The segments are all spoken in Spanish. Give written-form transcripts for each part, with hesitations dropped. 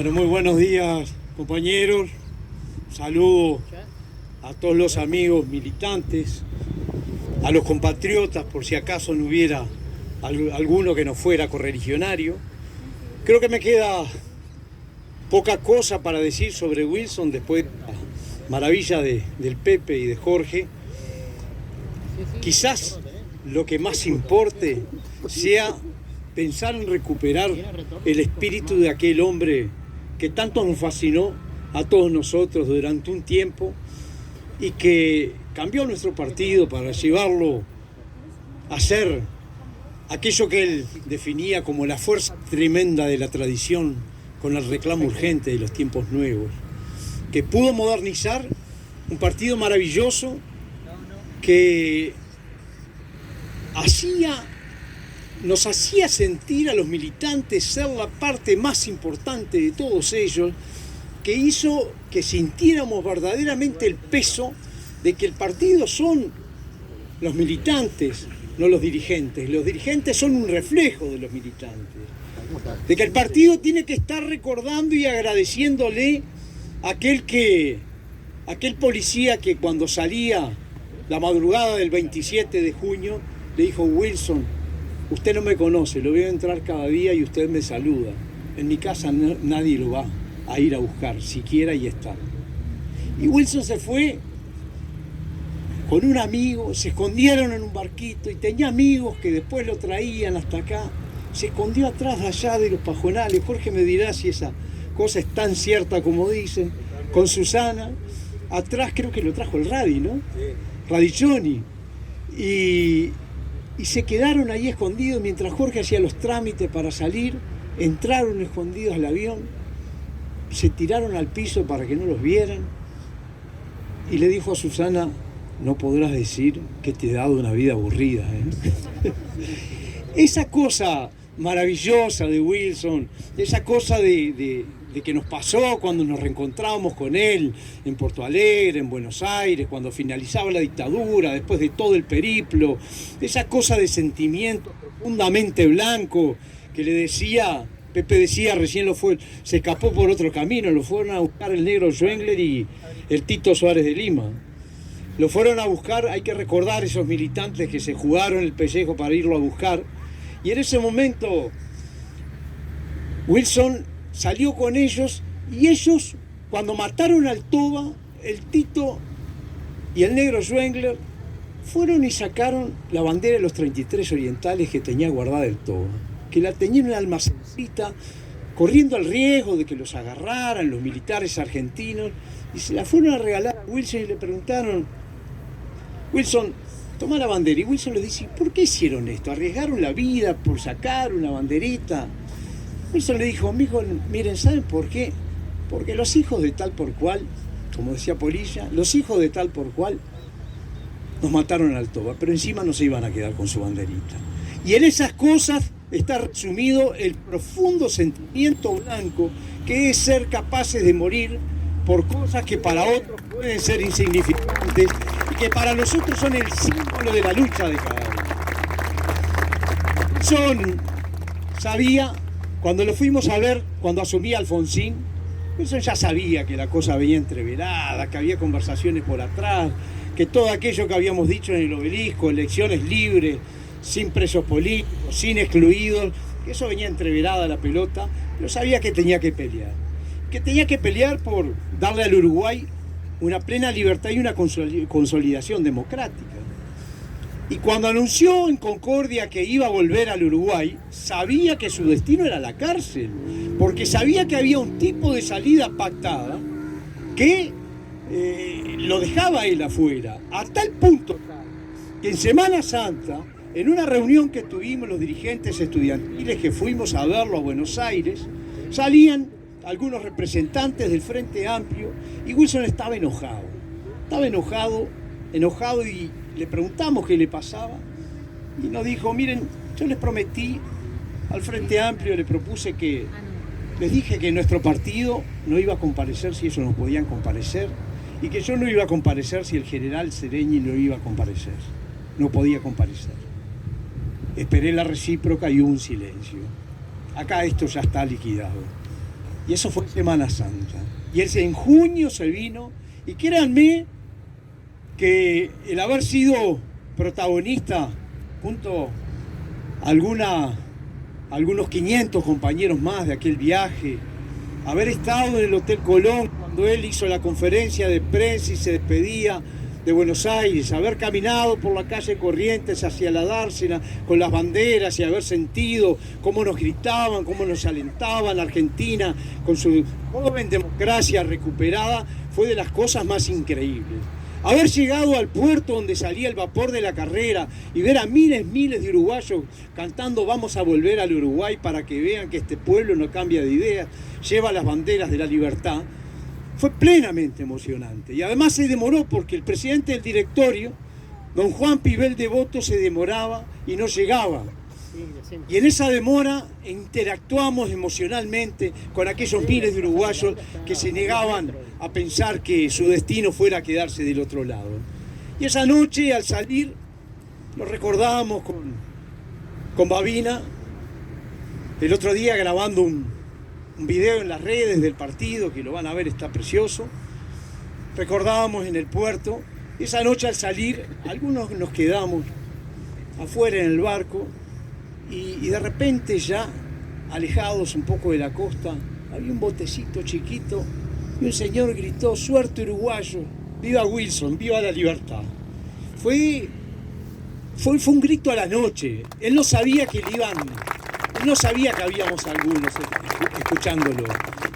Bueno, muy buenos días, compañeros. Saludo a todos los amigos militantes, a los compatriotas, por si acaso no hubiera alguno que no fuera correligionario. Creo que me queda poca cosa para decir sobre Wilson después de la maravilla del Pepe y de Jorge. Quizás lo que más importe sea pensar en recuperar el espíritu de aquel hombre que tanto nos fascinó a todos nosotros durante un tiempo y que cambió nuestro partido para llevarlo a ser aquello que él definía como la fuerza tremenda de la tradición con el reclamo urgente de los tiempos nuevos, que pudo modernizar un partido maravilloso que nos hacía sentir a los militantes ser la parte más importante de todos ellos, que hizo que sintiéramos verdaderamente el peso de que el partido son los militantes, no los dirigentes. Los dirigentes son un reflejo de los militantes. De que el partido tiene que estar recordando y agradeciéndole a aquel policía que cuando salía la madrugada del 27 de junio le dijo: Wilson, usted no me conoce, lo veo entrar cada día y usted me saluda. En mi casa nadie lo va a ir a buscar, siquiera y estar. Y Wilson se fue con un amigo, se escondieron en un barquito y tenía amigos que después lo traían hasta acá. Se escondió atrás de allá de los pajonales. Jorge me dirá si esa cosa es tan cierta como dicen. Con Susana, atrás creo que lo trajo el Radi, ¿no? Radichoni. Y se quedaron ahí escondidos mientras Jorge hacía los trámites para salir. Entraron escondidos al avión, se tiraron al piso para que no los vieran y le dijo a Susana: no podrás decir que te he dado una vida aburrida, ¿eh? Esa cosa maravillosa de Wilson, esa cosa de que nos pasó cuando nos reencontramos con él en Porto Alegre, en Buenos Aires, cuando finalizaba la dictadura, después de todo el periplo, esa cosa de sentimiento profundamente blanco que le decía, Pepe decía, recién se escapó por otro camino, lo fueron a buscar el negro Schwengler y el Tito Suárez de Lima. Lo fueron a buscar, hay que recordar esos militantes que se jugaron el pellejo para irlo a buscar. Y en ese momento Wilson salió con ellos y ellos, cuando mataron al Toba, el Tito y el negro Schwengler, fueron y sacaron la bandera de los 33 orientales que tenía guardada el Toba, que la tenía en una almacencita, corriendo el riesgo de que los agarraran los militares argentinos, y se la fueron a regalar a Wilson y le preguntaron: Wilson, toma la bandera. Y Wilson le dice: ¿por qué hicieron esto? ¿Arriesgaron la vida por sacar una banderita? Wilson le dijo: amigo, miren, ¿saben por qué? Porque los hijos de tal por cual, como decía Polilla, los hijos de tal por cual nos mataron al Toba, pero encima no se iban a quedar con su banderita. Y en esas cosas está resumido el profundo sentimiento blanco, que es ser capaces de morir por cosas que para otros pueden ser insignificantes y que para nosotros son el símbolo de la lucha de cada uno. Wilson sabía, cuando lo fuimos a ver, cuando asumía Alfonsín, Wilson ya sabía que la cosa venía entreverada, que había conversaciones por atrás, que todo aquello que habíamos dicho en el Obelisco, elecciones libres, sin presos políticos, sin excluidos, que eso venía entreverada la pelota, pero sabía que tenía que pelear. Que tenía que pelear por darle al Uruguay una plena libertad y una consolidación democrática. Y cuando anunció en Concordia que iba a volver al Uruguay, sabía que su destino era la cárcel, porque sabía que había un tipo de salida pactada que lo dejaba él afuera, a tal punto que en Semana Santa, en una reunión que tuvimos los dirigentes estudiantiles que fuimos a verlo a Buenos Aires, salían algunos representantes del Frente Amplio y Wilson estaba enojado y le preguntamos qué le pasaba y nos dijo: miren, yo les prometí al Frente Amplio, les dije que nuestro partido no iba a comparecer si ellos no podían comparecer y que yo no iba a comparecer si el general Sereñi no iba a comparecer, no podía comparecer. Esperé la recíproca y hubo un silencio. Acá esto ya está liquidado. Y eso fue Semana Santa. Y él en junio se vino, y créanme que el haber sido protagonista junto a algunos 500 compañeros más de aquel viaje, haber estado en el Hotel Colón cuando él hizo la conferencia de prensa y se despedía de Buenos Aires, haber caminado por la calle Corrientes hacia la dársena con las banderas y haber sentido cómo nos gritaban, cómo nos alentaban Argentina con su joven democracia recuperada, fue de las cosas más increíbles. Haber llegado al puerto donde salía el vapor de la Carrera y ver a miles de uruguayos cantando "Vamos a volver al Uruguay" para que vean que este pueblo no cambia de ideas, lleva las banderas de la libertad, fue plenamente emocionante. Y además se demoró porque el presidente del directorio, don Juan Pibel Devoto, se demoraba y no llegaba. Y en esa demora interactuamos emocionalmente con aquellos miles de uruguayos que se negaban a pensar que su destino fuera quedarse del otro lado. Y esa noche, al salir, lo recordábamos con Babina, el otro día grabando un video en las redes del partido, que lo van a ver, está precioso. Recordábamos en el puerto, y esa noche al salir, algunos nos quedamos afuera en el barco, y de repente ya alejados un poco de la costa, había un botecito chiquito y un señor gritó: "Suerte uruguayo, viva Wilson, viva la libertad". Fue un grito a la noche. Él no sabía que no sabía que habíamos algunos escuchándolo.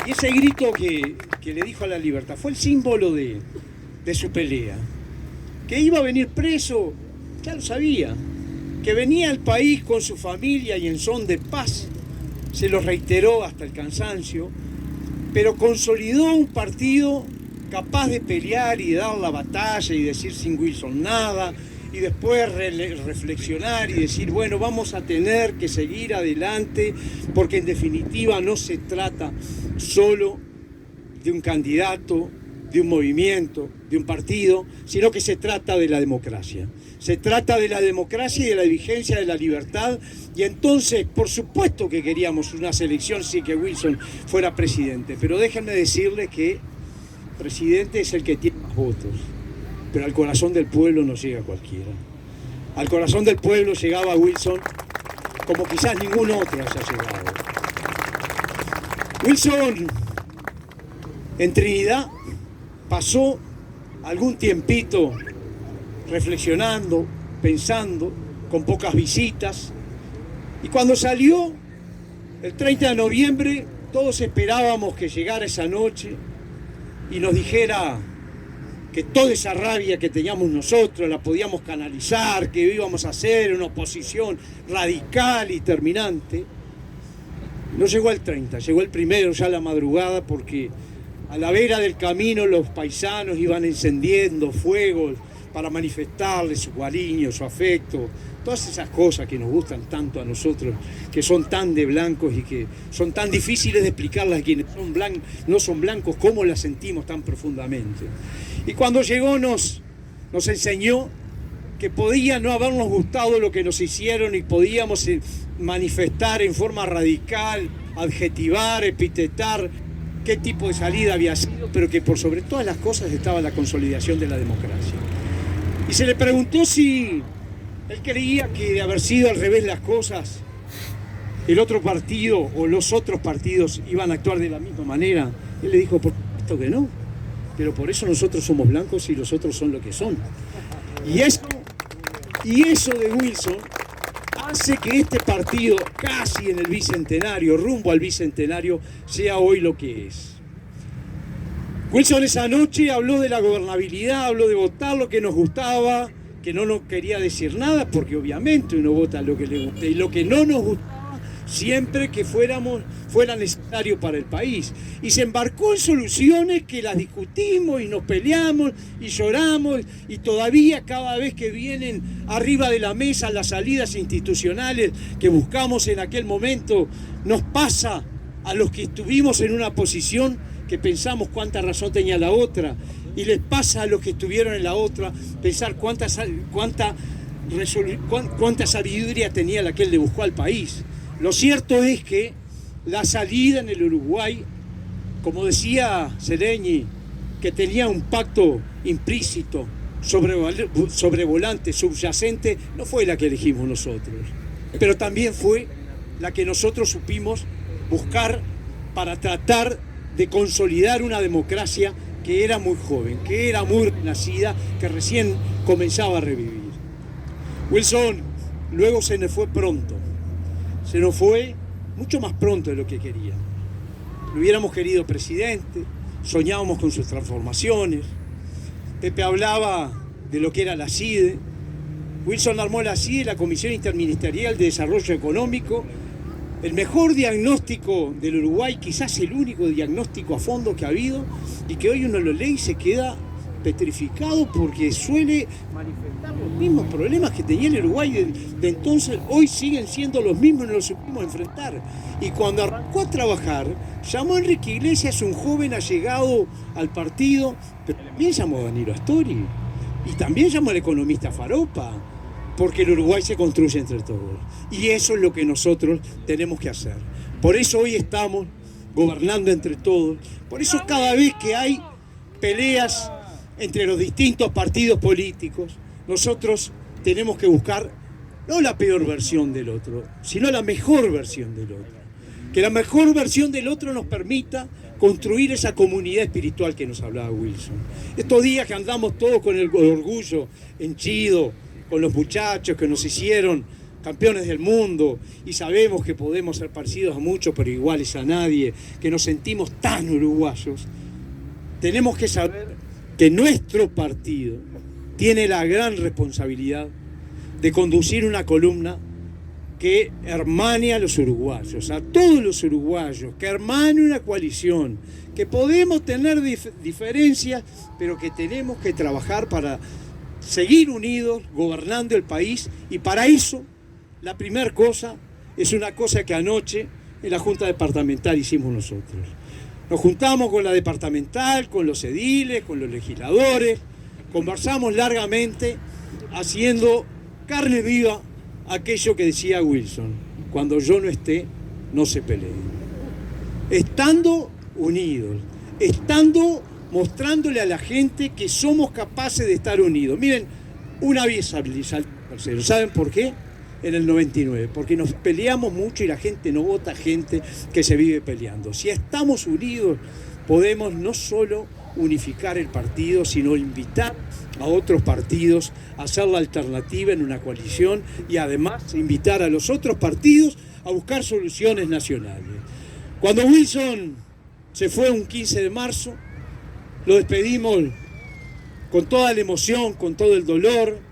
Y ese grito que le dijo a la libertad fue el símbolo de su pelea. Que iba a venir preso, ya lo sabía. Que venía al país con su familia y en son de paz, se lo reiteró hasta el cansancio, pero consolidó un partido capaz de pelear y de dar la batalla y decir sin Wilson nada, y después reflexionar y decir, bueno, vamos a tener que seguir adelante, porque en definitiva no se trata solo de un candidato, de un movimiento, de un partido, sino que se trata de la democracia. Se trata de la democracia y de la vigencia de la libertad, y entonces, por supuesto que queríamos una selección sin que Wilson fuera presidente, pero déjenme decirles que presidente es el que tiene más votos, pero al corazón del pueblo no llega cualquiera. Al corazón del pueblo llegaba Wilson como quizás ningún otro haya llegado. Wilson en Trinidad pasó algún tiempito reflexionando, pensando, con pocas visitas, y cuando salió el 30 de noviembre todos esperábamos que llegara esa noche y nos dijera que toda esa rabia que teníamos nosotros la podíamos canalizar, que íbamos a hacer una oposición radical y terminante. No llegó el 30, llegó el primero ya a la madrugada, porque a la vera del camino los paisanos iban encendiendo fuegos para manifestarle su cariño, su afecto, todas esas cosas que nos gustan tanto a nosotros, que son tan de blancos y que son tan difíciles de explicarlas a quienes no son blancos, cómo las sentimos tan profundamente. Y cuando llegó nos enseñó que podía no habernos gustado lo que nos hicieron y podíamos manifestar en forma radical, adjetivar, epitetar qué tipo de salida había sido, pero que por sobre todas las cosas estaba la consolidación de la democracia. Y se le preguntó si él creía que de haber sido al revés las cosas, el otro partido o los otros partidos iban a actuar de la misma manera. Él le dijo, por supuesto que no, pero por eso nosotros somos blancos y los otros son lo que son. Y eso de Wilson hace que este partido, casi en el bicentenario, rumbo al bicentenario, sea hoy lo que es. Wilson esa noche habló de la gobernabilidad, habló de votar lo que nos gustaba, que no nos quería decir nada, porque obviamente uno vota lo que le gusta, y lo que no nos gustaba, siempre que fuera necesario para el país. Y se embarcó en soluciones que las discutimos y nos peleamos y lloramos, y todavía cada vez que vienen arriba de la mesa las salidas institucionales que buscamos en aquel momento, nos pasa a los que estuvimos en una posición que pensamos cuánta razón tenía la otra, y les pasa a los que estuvieron en la otra pensar cuánta sabiduría tenía la que él le buscó al país. Lo cierto es que la salida en el Uruguay como decía Seregni, que tenía un pacto implícito, sobrevolante, subyacente, no fue la que elegimos nosotros, pero también fue la que nosotros supimos buscar para tratar de consolidar una democracia que era muy joven, que era muy nacida, que recién comenzaba a revivir. Wilson luego se nos fue pronto, se nos fue mucho más pronto de lo que queríamos. Lo hubiéramos querido presidente, soñábamos con sus transformaciones. Pepe hablaba de lo que era la CIDE. Wilson armó la CIDE, la Comisión Interministerial de Desarrollo Económico, el mejor diagnóstico del Uruguay, quizás el único diagnóstico a fondo que ha habido, y que hoy uno lo lee y se queda petrificado porque suele manifestar los mismos problemas que tenía el Uruguay de entonces. Hoy siguen siendo los mismos, no los supimos enfrentar. Y cuando arrancó a trabajar, llamó a Enrique Iglesias, un joven allegado al partido, pero también llamó a Danilo Astori, y también llamó al economista Faropa, porque el Uruguay se construye entre todos. Y eso es lo que nosotros tenemos que hacer. Por eso hoy estamos gobernando entre todos. Por eso cada vez que hay peleas entre los distintos partidos políticos, nosotros tenemos que buscar no la peor versión del otro, sino la mejor versión del otro. Que la mejor versión del otro nos permita construir esa comunidad espiritual que nos hablaba Wilson. Estos días que andamos todos con el orgullo henchido, con los muchachos que nos hicieron campeones del mundo, y sabemos que podemos ser parecidos a muchos pero iguales a nadie, que nos sentimos tan uruguayos, tenemos que saber que nuestro partido tiene la gran responsabilidad de conducir una columna que hermane a los uruguayos, a todos los uruguayos, que hermane una coalición, que podemos tener diferencias, pero que tenemos que trabajar para seguir unidos, gobernando el país, y para eso la primera cosa es una cosa que anoche en la Junta Departamental hicimos nosotros. Nos juntamos con la departamental, con los ediles, con los legisladores, conversamos largamente, haciendo carne viva aquello que decía Wilson: cuando yo no esté, no se peleen. Estando unidos, mostrándole a la gente que somos capaces de estar unidos. Miren, una vez ¿saben por qué? En el 99, porque nos peleamos mucho y la gente no vota gente que se vive peleando. Si estamos unidos, podemos no solo unificar el partido, sino invitar a otros partidos a hacer la alternativa en una coalición, y además invitar a los otros partidos a buscar soluciones nacionales. Cuando Wilson se fue un 15 de marzo, lo despedimos con toda la emoción, con todo el dolor.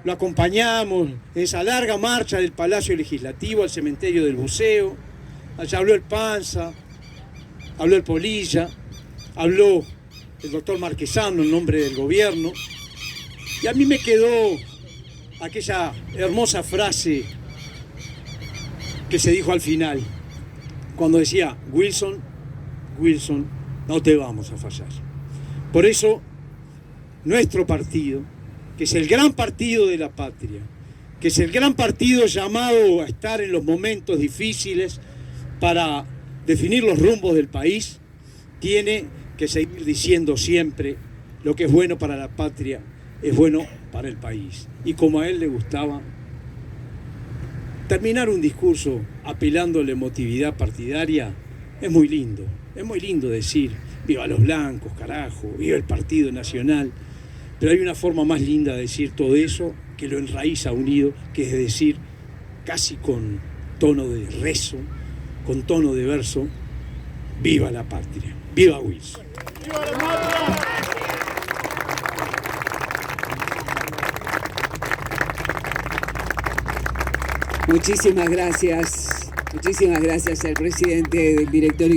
Lo acompañamos en esa larga marcha del Palacio Legislativo al cementerio del Buceo. Allá habló el Panza, habló el Polilla, habló el doctor Marquesano en nombre del gobierno. Y a mí me quedó aquella hermosa frase que se dijo al final, cuando decía: Wilson, Wilson, no te vamos a fallar. Por eso, nuestro partido, que es el gran partido de la patria, que es el gran partido llamado a estar en los momentos difíciles para definir los rumbos del país, tiene que seguir diciendo siempre: lo que es bueno para la patria es bueno para el país. Y como a él le gustaba terminar un discurso apelando a la emotividad partidaria, es muy lindo decir: viva los blancos, carajo, viva el Partido Nacional. Pero hay una forma más linda de decir todo eso, que lo enraiza unido, que es decir, casi con tono de rezo, con tono de verso: viva la patria, viva Wilson. ¡Viva la patria! Muchísimas gracias al presidente del directorio.